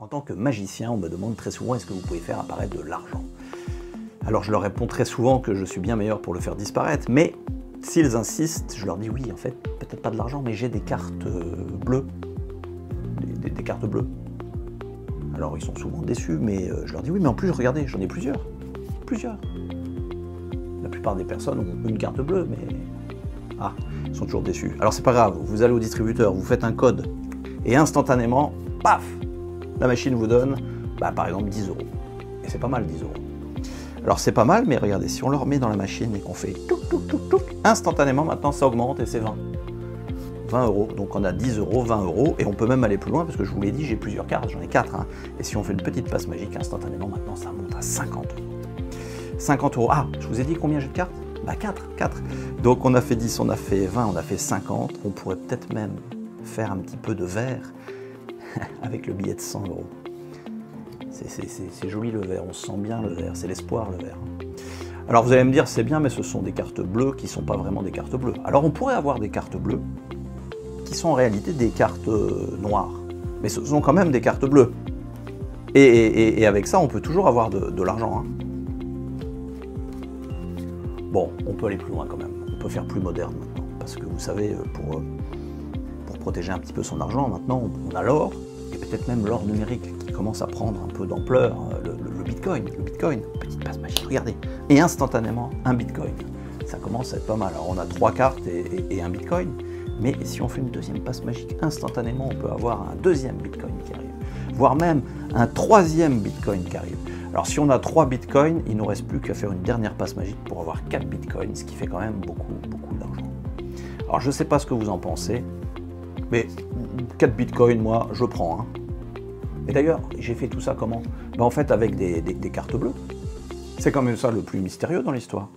En tant que magicien, on me demande très souvent est-ce que vous pouvez faire apparaître de l'argent. Alors je leur réponds très souvent que je suis bien meilleur pour le faire disparaître, mais s'ils insistent, je leur dis oui, en fait, peut-être pas de l'argent, mais j'ai des cartes bleues. Des cartes bleues. Alors ils sont souvent déçus, mais je leur dis oui, mais en plus, regardez, j'en ai plusieurs. Plusieurs. La plupart des personnes ont une carte bleue, mais... Ah, ils sont toujours déçus. Alors c'est pas grave, vous allez au distributeur, vous faites un code, et instantanément, paf, la machine vous donne, par exemple, 10 €. Et c'est pas mal, 10 €. Alors c'est pas mal, mais regardez, si on le remet dans la machine et qu'on fait touc, touc, touc, touc, instantanément, maintenant, ça augmente et c'est 20. 20 €. Donc on a 10 €, 20 €, et on peut même aller plus loin, parce que je vous l'ai dit, j'ai plusieurs cartes, j'en ai 4. Hein. Et si on fait une petite passe magique, instantanément, maintenant, ça monte à 50 €. 50 €. Ah, je vous ai dit combien j'ai de cartes? 4. Donc on a fait 10, on a fait 20, on a fait 50. On pourrait peut-être même faire un petit peu de verre avec le billet de 100 €. C'est joli le verre, on sent bien le verre, c'est l'espoir le verre. Alors vous allez me dire, c'est bien, mais ce sont des cartes bleues qui ne sont pas vraiment des cartes bleues. Alors on pourrait avoir des cartes bleues qui sont en réalité des cartes noires, mais ce sont quand même des cartes bleues. Et avec ça, on peut toujours avoir de l'argent. Hein. Bon, on peut aller plus loin quand même, on peut faire plus moderne maintenant, parce que vous savez, pour protéger un petit peu son argent, maintenant on a l'or, et peut-être même l'or numérique qui commence à prendre un peu d'ampleur, le bitcoin, petite passe magique, regardez, et instantanément un bitcoin, ça commence à être pas mal. Alors on a 3 cartes et un bitcoin, mais si on fait une deuxième passe magique, instantanément on peut avoir un deuxième bitcoin qui arrive, voire même un troisième bitcoin qui arrive. Alors si on a 3 bitcoins, il ne nous reste plus qu'à faire une dernière passe magique pour avoir 4 bitcoins, ce qui fait quand même beaucoup d'argent. Alors je ne sais pas ce que vous en pensez, mais 4 bitcoins, moi, je prends. Hein. Et d'ailleurs, j'ai fait tout ça comment? En fait, avec des cartes bleues. C'est quand même ça le plus mystérieux dans l'histoire.